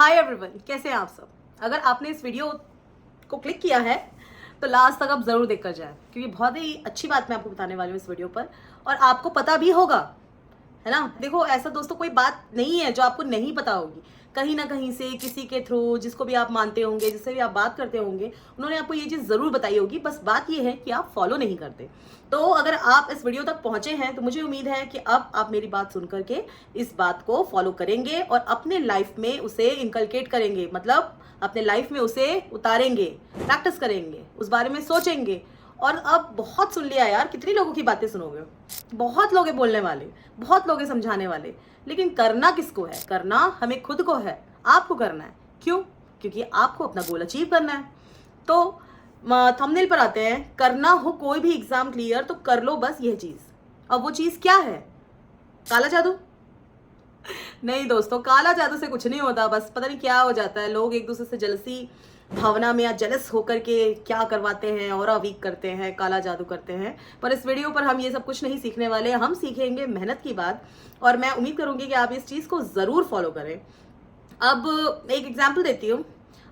Hi everyone, कैसे हैं आप सब। अगर आपने इस वीडियो को क्लिक किया है तो लास्ट तक आप ज़रूर देखकर जाएं, क्योंकि बहुत ही अच्छी बात मैं आपको बताने वाली हूँ इस वीडियो पर, और आपको पता भी होगा, है ना। देखो, ऐसा दोस्तों कोई बात नहीं है जो आपको नहीं पता होगी। कहीं ना कहीं से किसी के थ्रू, जिसको भी आप मानते होंगे, जिससे भी आप बात करते होंगे, उन्होंने आपको ये चीज़ ज़रूर बताई होगी। बस बात ये है कि आप फॉलो नहीं करते। तो अगर आप इस वीडियो तक पहुंचे हैं तो मुझे उम्मीद है कि अब आप मेरी बात सुन करके इस बात को फॉलो करेंगे और अपने लाइफ में उसे इनकलकेट करेंगे, मतलब अपने लाइफ में उसे उतारेंगे, प्रैक्टिस करेंगे, उस बारे में सोचेंगे। और अब बहुत सुन लिया यार, कितनी लोगों की बातें सुनोगे। बहुत लोग हैं बोलने वाले, बहुत लोग हैं समझाने वाले, लेकिन करना किसको है? करना हमें खुद को है, आपको करना है। क्यों? क्योंकि आपको अपना गोल अचीव करना है। तो थंबनेल पर आते हैं। करना हो कोई भी एग्जाम क्लियर तो कर लो बस यह चीज। अब वो चीज क्या है? काला जादू? नहीं दोस्तों, काला जादू से कुछ नहीं होता। बस पता नहीं क्या हो जाता है, लोग एक दूसरे से जलसी भावना में या जेलस होकर के क्या करवाते हैं, और वीक करते हैं, काला जादू करते हैं। पर इस वीडियो पर हम ये सब कुछ नहीं सीखने वाले, हम सीखेंगे मेहनत की बात। और मैं उम्मीद करूंगी कि आप इस चीज को जरूर फॉलो करें। अब एक एग्जाम्पल देती हूँ।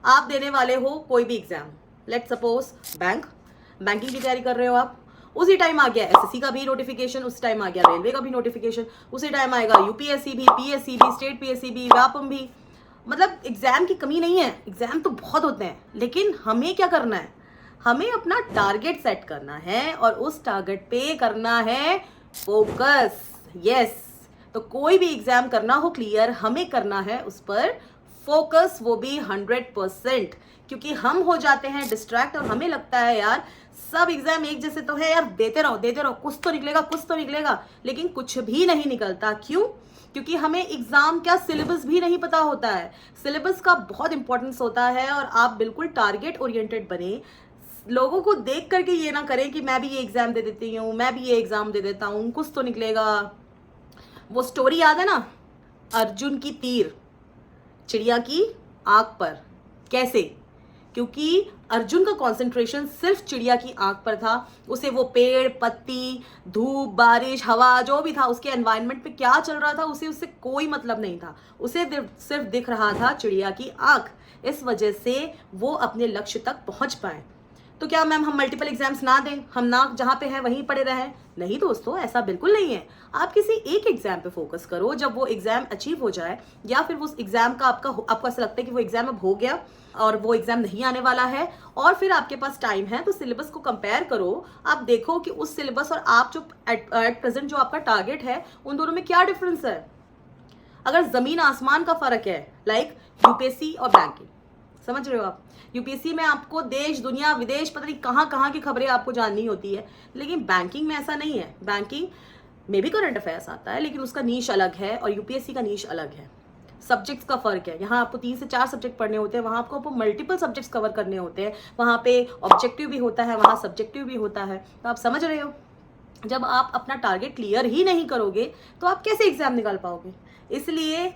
आप देने वाले हो कोई भी एग्जाम, लेट सपोज बैंकिंग की तैयारी कर रहे हो आप। उसी टाइम आ गया एसएससी का भी नोटिफिकेशन, उसी टाइम आ गया रेलवे का भी नोटिफिकेशन, उसी टाइम आएगा यूपीएससी भी, पीएससी भी, स्टेट पीएससी भी, व्यापम भी। मतलब एग्जाम की कमी नहीं है, एग्जाम तो बहुत होते हैं, लेकिन हमें क्या करना है? हमें अपना टारगेट सेट करना है और उस टारगेट पे करना है फोकस। यस, तो कोई भी एग्जाम करना हो क्लियर, हमें करना है उस पर फोकस, वो भी 100%। क्योंकि हम हो जाते हैं डिस्ट्रैक्ट और हमें लगता है यार सब एग्जाम एक जैसे तो है यार, देते रहो, कुछ तो निकलेगा, कुछ तो निकलेगा, लेकिन कुछ भी नहीं निकलता। क्यों? क्योंकि हमें एग्जाम का सिलेबस भी नहीं पता होता है। सिलेबस का बहुत इंपॉर्टेंस होता है, और आप बिल्कुल टारगेट ओरिएंटेड बने। लोगों को देख करके ये ना करें कि मैं भी ये एग्जाम दे देती हूँ, मैं भी ये एग्जाम दे देता हूँ, कुछ तो निकलेगा। वो स्टोरी याद है ना, अर्जुन की तीर चिड़िया की आंख पर। कैसे? क्योंकि अर्जुन का कंसंट्रेशन सिर्फ चिड़िया की आंख पर था। उसे वो पेड़, पत्ती, धूप, बारिश, हवा, जो भी था, उसके एनवायरनमेंट पे क्या चल रहा था, उसे उससे कोई मतलब नहीं था। उसे सिर्फ दिख रहा था चिड़िया की आंख। इस वजह से वो अपने लक्ष्य तक पहुंच पाए। तो क्या मैम हम मल्टीपल एग्जाम्स ना दें, हम ना जहाँ पे हैं वहीं पड़े रहें? नहीं दोस्तों, ऐसा बिल्कुल नहीं है। आप किसी एक एग्जाम पे फोकस करो। जब वो एग्जाम अचीव हो जाए, या फिर उस एग्जाम का आपको ऐसा लगता है कि वो एग्जाम अब हो गया और वो एग्जाम नहीं आने वाला है, और फिर आपके पास टाइम है, तो सिलेबस को कंपेयर करो। आप देखो कि उस सिलेबस और आप जो एट प्रेजेंट जो आपका टारगेट है, उन दोनों में क्या डिफरेंस है। अगर जमीन आसमान का फर्क है, लाइक यूपीएससी और बैंकिंग, समझ रहे हो आप। यूपीएससी में आपको देश, दुनिया, विदेश, पता नहीं कहाँ कहाँ की खबरें आपको जाननी होती है, लेकिन बैंकिंग में ऐसा नहीं है। बैंकिंग में भी करंट अफेयर्स आता है, लेकिन उसका नीश अलग है और यूपीएससी का नीश अलग है। सब्जेक्ट्स का फर्क है। यहाँ आपको 3 से 4 सब्जेक्ट पढ़ने होते हैं, वहाँ आपको मल्टीपल सब्जेक्ट्स कवर करने होते हैं। वहाँ पे ऑब्जेक्टिव भी होता है, वहाँ सब्जेक्टिव भी होता है। तो आप समझ रहे हो, जब आप अपना टारगेट क्लियर ही नहीं करोगे तो आप कैसे एग्जाम निकाल पाओगे। इसलिए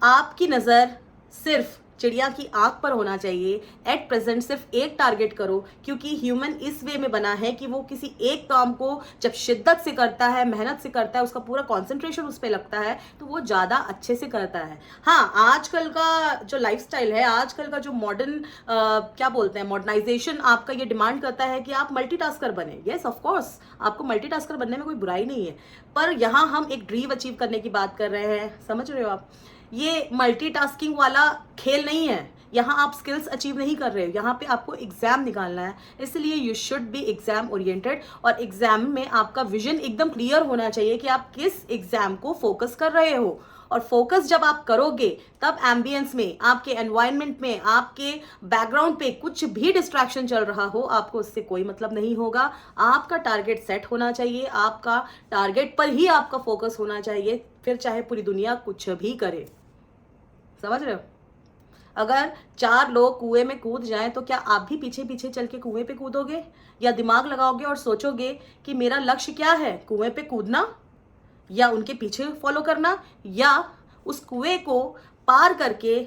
आपकी नज़र सिर्फ चिड़िया की आंख पर होना चाहिए। एट प्रेजेंट सिर्फ एक टारगेट करो, क्योंकि ह्यूमन इस वे में बना है कि वो किसी एक काम को जब शिद्दत से करता है, मेहनत से करता है, उसका पूरा कंसंट्रेशन उस पर लगता है, तो वो ज़्यादा अच्छे से करता है। हाँ, आजकल का जो लाइफस्टाइल है, आजकल का जो मॉडर्न क्या बोलते हैं, मॉडर्नाइजेशन आपका ये डिमांड करता है कि आप मल्टीटास्कर बने। येस, ऑफकोर्स आपको मल्टीटास्कर बनने में कोई बुराई नहीं है, पर यहाँ हम एक ड्रीम अचीव करने की बात कर रहे हैं। समझ रहे हो आप, ये मल्टीटास्किंग वाला खेल नहीं है। यहाँ आप स्किल्स अचीव नहीं कर रहे हो, यहाँ पे आपको एग्जाम निकालना है। इसलिए you should be exam oriented, और एग्जाम में आपका विजन एकदम क्लियर होना चाहिए कि आप किस एग्जाम को फोकस कर रहे हो। और फोकस जब आप करोगे, तब एम्बियंस में, आपके एनवायरनमेंट में, आपके बैकग्राउंड पे कुछ भी डिस्ट्रैक्शन चल रहा हो, आपको उससे कोई मतलब नहीं होगा। आपका टारगेट सेट होना चाहिए, आपका टारगेट पर ही आपका फोकस होना चाहिए, फिर चाहे पूरी दुनिया कुछ भी करे। समझ रहे हो? अगर 4 लोग कुएं में कूद जाएं तो क्या आप भी पीछे पीछे चल के कुएं पे कूदोगे, या दिमाग लगाओगे और सोचोगे कि मेरा लक्ष्य क्या है, कुएं पे कूदना या उनके पीछे फॉलो करना, या उस कुएं को पार करके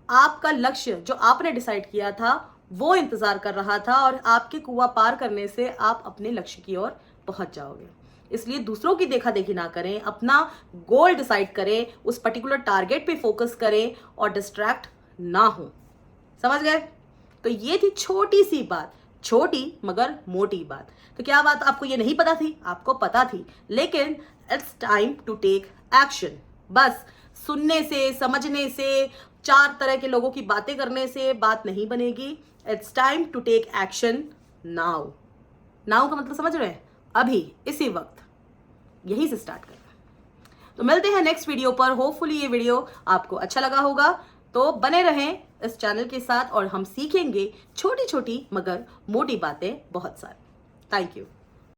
आपका लक्ष्य जो आपने डिसाइड किया था वो इंतजार कर रहा था, और आपके कुआं पार करने से आप अपने लक्ष्य की ओर पहुंच जाओगे। इसलिए दूसरों की देखा देखी ना करें, अपना गोल डिसाइड करें, उस पर्टिकुलर टारगेट पे फोकस करें और डिस्ट्रैक्ट ना हो। समझ गए? तो ये थी छोटी सी बात, छोटी मगर मोटी बात। तो क्या बात आपको ये नहीं पता थी? आपको पता थी, लेकिन it's time to take action. बस सुनने से, समझने से, 4 तरह के लोगों की बातें करने से बात नहीं बनेगी। It's time to take action now. Now का मतलब समझ रहे हैं? अभी, इसी वक्त, यहीं से स्टार्ट करना। तो मिलते हैं नेक्स्ट वीडियो पर। होपफुली ये वीडियो आपको अच्छा लगा होगा, तो बने रहें इस चैनल के साथ और हम सीखेंगे छोटी छोटी मगर मोटी बातें बहुत सारी। Thank you.